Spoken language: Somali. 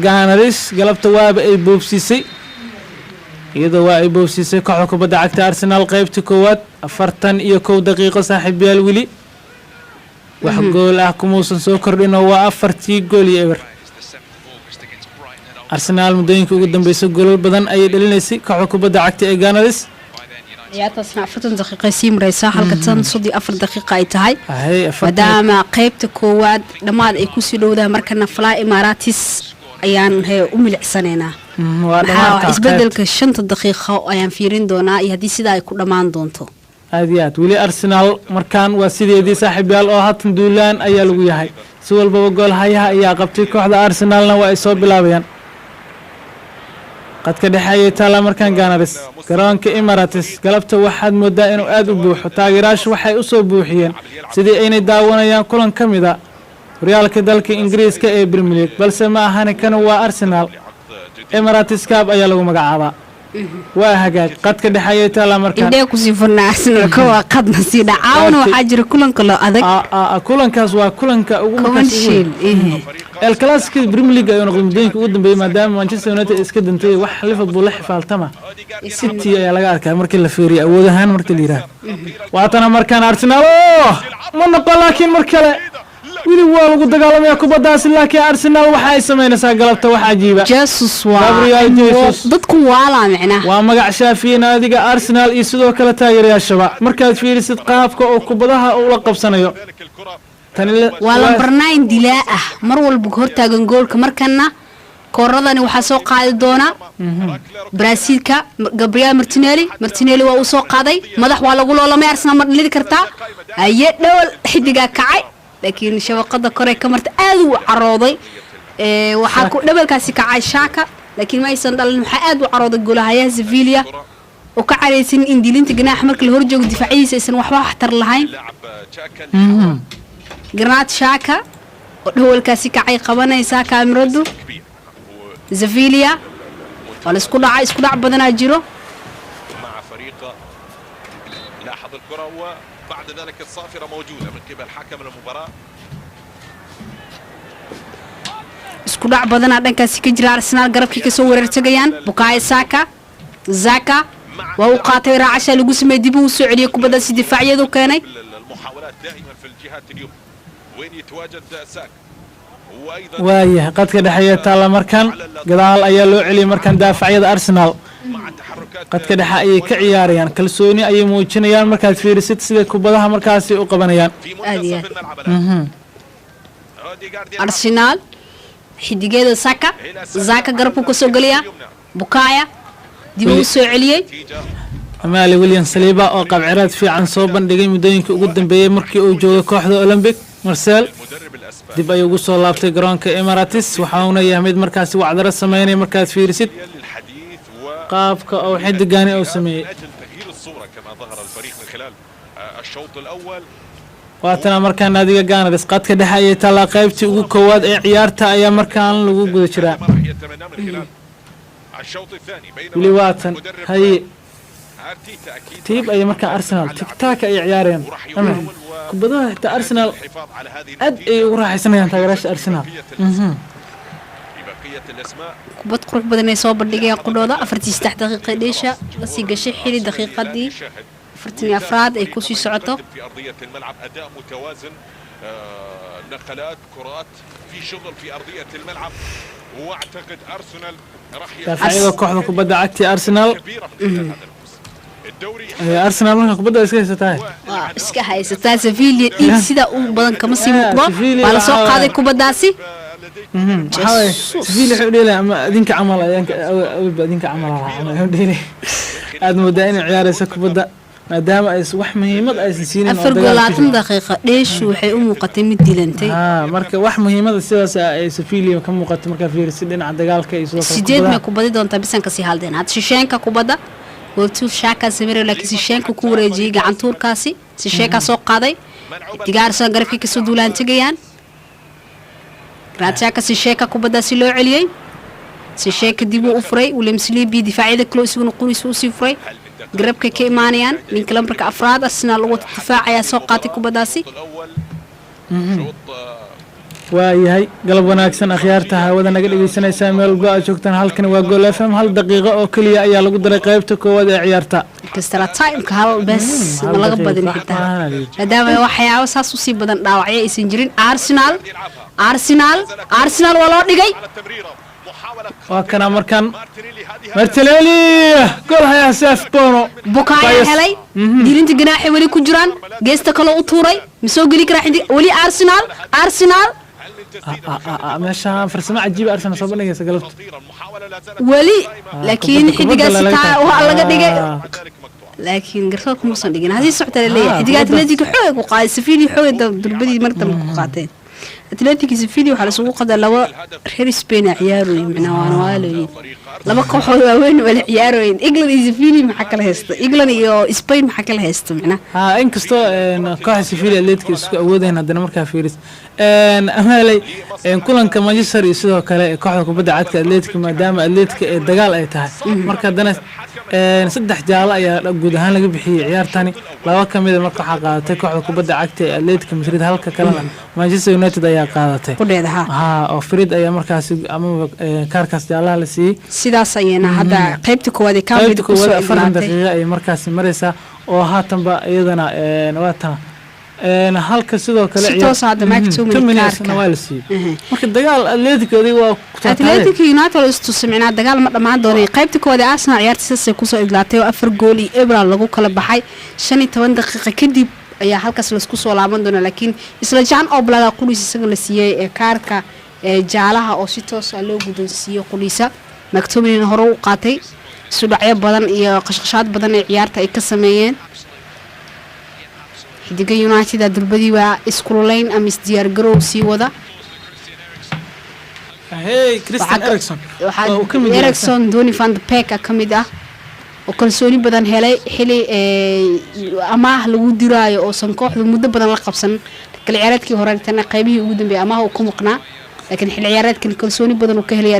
Gunners galabta waaba ay boobsisay iyadoo waa ay boobsisay kooxda kubadda cagta Arsenal qaybtii koowaad 41 daqiiqo saaxiibayaal wili wax gool ah kumuusan soo kordhin oo waa 4 gool iyo eber Arsenal mudooyinka ugu dambeysay gool badan ay dhalinaysay kooxda kubadda cagta ee Gunners يا تصنع 40 دقيقة سيمريسا حلقة تصدي 4 دقيقة أي تهاي ودام قيبت كواد لما يكوسي لو ده مركنا فلا إماراتيس أيان هي الحسنينا إسبدل كشنت الدقيقة أيان فيرين دونا يهدي سيدا يكون لمان دونتو هذيات ولي أرسنال مركان وسيدي دي صاحب يال أوهات دولان أيالوي هاي سوال بقول هايها أيا قبتي كوحدة أرسنالنا وإيصاب بلابيان قد كده حي تالا مركان جانرس كران كإماراتس قلبت واحد مدة إنه أدو بوح تاجراش وحي أصوب بوحيين سيدي أين داونا يان كلن كمدا ريال كدلك إنجليز كإبريمليك بل سما هاني كانوا أرسنال إماراتس كاب أيالو مقعبا وهاجاج قد كده حي تالا مركان إنده كوسيفنا أرسنال كوا قد نسيدا عاونوا حجر كلن كلا أذك كلن كاسوا كلن كونشيل الكلاسيك بريمليج أيون قدمين قدام بما دام مانشستر يونايتد إسكت أنتي وح ليفربول لحفال تما ستي يا لقارك مركل الفيري أودها هان مركل يراه وعطنا مركان أرسنال من نقول لكن مركله ويلي والو قد قالوا يا كوبا داس لكن أرسنال وحاي سمينا ساقلبت وحاجيبه جاسوس ضدكم والا معنا ومقع شافين هذه أرسنال يسدوا كلا تاجر يا شباب مركز فيري ست قافك أو كوبدها أو لقب سنة ولا برناين دلاء مرول بكور تاجن جول كمركنا كورداني وحاسو قاعد دونا برازيل كا جابرييل مارتينيلي وأوسو قاضي مدح ولا قول ولا ما أرسنال مرلي كرتا أيه دول حدقة كعي لكن شبكة كوري كمرت أدو عراضي وحكوا دبل كاسي كعي شاكا لكن ما يصندل المحاد وعراض جولها يا سيفيليا وكعريسين إنديلين تجناح مركل الهرجة والدفاعية سيسن وحوا حتر لهاين جرنات شاكا هو الكاسي كعي قبنا يساكا مردو زفيليا ولا سكودا بدنا جيرو مع فريق لاحظ الكرة وبعد ذلك الصافرة موجودة من قبل حكم المباراة سكودا بدنا دنكاسي كجرا أرسنال قرب كي سو وررتغيان بوكاي ساكا زاكا وهو قاطع عشان لو سمي ديبو السعودية كبدا سي دفاعية دو كاني المحاولات دائما في الجهات اليوم وين يتواجد ساك وايه قد كده حياة الله مركان قدال أيالو علي مركان دافعية أرسنال قد كده حقيقي كعياريان كالسوني أي موجينيان مركز فيري ست سيدة كوبادها مركزي وقبانيان أديان أرسنال حديقيدو ساكا زاكا قربو كسو قليا بوكايا ديبو سعودية مالي ويليام سليبا أو قبعرات في عن صوبا دقي مدينك قدام بيه مركي أو جوغا كوحدة أولمبيك مرسال dib ay ugu soo laabtay garoonka Emirates waxaana yahay markaas wacdara sameeyay markaas fiirisid qaabka oo xidigaani oo sameeyay waatana markaan naadiga Gunners qadka dhaxay tala qaybtii ugu koowaad ee ciyaarta ayaa markaan lagu guda jiraa wili waatan hay tiib ay markaa Arsenal tiktak ay ciyaareen كبدها حتى أرسنال أي وراح يسميها تغيرش أرسنال. كبد قرب بدنا يصاب الدقيقة قلودا أفرتي 6 دقيقة ليشة بس يقشح حيل دقيقة دي أفرتني أفراد يكوسي سعته. في أرضية الملعب أداء متوازن نقلات كرات في شغل في أرضية الملعب وأعتقد أرسنال راح دافعية كوحدة كبدة عكتي أرسنال. أرسنال مرة كبدة إسكا هاي ستة سفيليا إيه سيدا بدن كمسي مقبل على سوق هذا كبداسي سفيليا حولي لا دينك عمل أو دينك عمل حولي هذا مدائن عيار سكبدة ما دام أيس وحمهمة أيس نسينا أفرقولات دقيقة ليش وحي مقدمة ديلنتي مركا وحمهمة السياسة سفيليا كم مقدمة كفير سيدنا عند قال كيس سيدنا ما كبدة دون تبسن كسي هالدين هاد شيشان كبدة وتشوف شاكا سمير لكن سيشان كوريجي عن تور كاسي سيشاكا سوق قاضي تجار سانغرف كي كسودولان تجيان راتشاكا سيشاكا كبدا سيلو عليي سيشاكا ديبو أفري ولمسلي بدفاعي ذكلوس ونقولي سوسي فري قرب كيمانيان من كلام برك أفراد السنة الأول الدفاع يا سوقاتي كبداسي waayahay galab wanaagsan akhyaarta hawada naga dhegeysanaysaa meel walba aad joogtaan halkani waa Gool FM hal daqiiqo oo kaliya ayaa lagu daray qaybta koowaad ee ciyaarta kastara time-ka hal bas ma laga badin xitaa maadaama waxyaabo saas u sii badan dhaawacyo aysan jirin Arsenal waa loo dhigay waa kana markan Martinelli gool haya Sef Bono Bukayo helay dilinta ganaaxi wali ku jiraan geesta kale u tuuray misoo gali kara xindi wali Arsenal meesha farsamo cajiib Arsenal soo bandhigaysa galabta wali laakiin xidigaas taa waa laga dhigay laakiin garsoorku ma san dhigin hadii socota leeyahay xidigaad Atletico xoog u qaaday Sevilla xoog darbadii martan ku qaateen Atletico Sevilla waxa la soo qaday laba reer Spain ciyaarooyin macna waan waalay laba kooxood waaweyn wala ciyaarooyin England iyo Sevilla maxaa kala haysta England iyo Spain maxaa kala haysta macna inkastoo kooxda Sevilla Atletico isku awoodeen hadana markaa fiiris amalay kulanka Manchester iyo sidoo kale kooxda kubadda cagta Atletico maadaama Atletico ee dagaal ay tahay marka hadana saddex jaalo ayaa guud ahaan laga bixiyay ciyaartani laba kamid ah marka waxa qaadatay kooxda kubadda cagta ee Atletico Madrid halka kalena Manchester United ayaa qaadatay oo Fred ayaa markaas ama kaarkaas jaalaha la siiyay sidaas ayana hadda qaybta koowaad ee kaamid ku soo imaatay ay markaas maraysa oo haatanba iyadana waata halka sidoo kale marka dagaal Atletico United istu samicnaa dagaal ma dhamaan doonay qaybta koowaad ee Arsenal ciyaartiisa ku soo idlaatay 4 gool iyo Ebra lagu kala baxay 15 daqiiqo kadib ayaa halkaas la isku soo laaban doona laakiin isla Jan Oblak qulisa isaga la siiyay ee kaarka jaalaha oo si toos ah loo guddoonsiiyay qulisa McTominay hore u qaatay sudacyo badan iyo qashqashaad badan ee ciyaarta ay ka sameeyeen xidiga United dalbadii waa iskuulayn ama isdiyaar garow sii wada Christian Eriksen Donny van de Beek kamid ah oo kalsooni badan helay xili amaah lagu diraayo oo san kooxdu muddo badan la qabsan kala ciyaareedkii hore tan qaybihii ugu dambeeyay amaah uu ku maqnaa laakiin xili ciyaareedkan kalsooni badan uu ka helay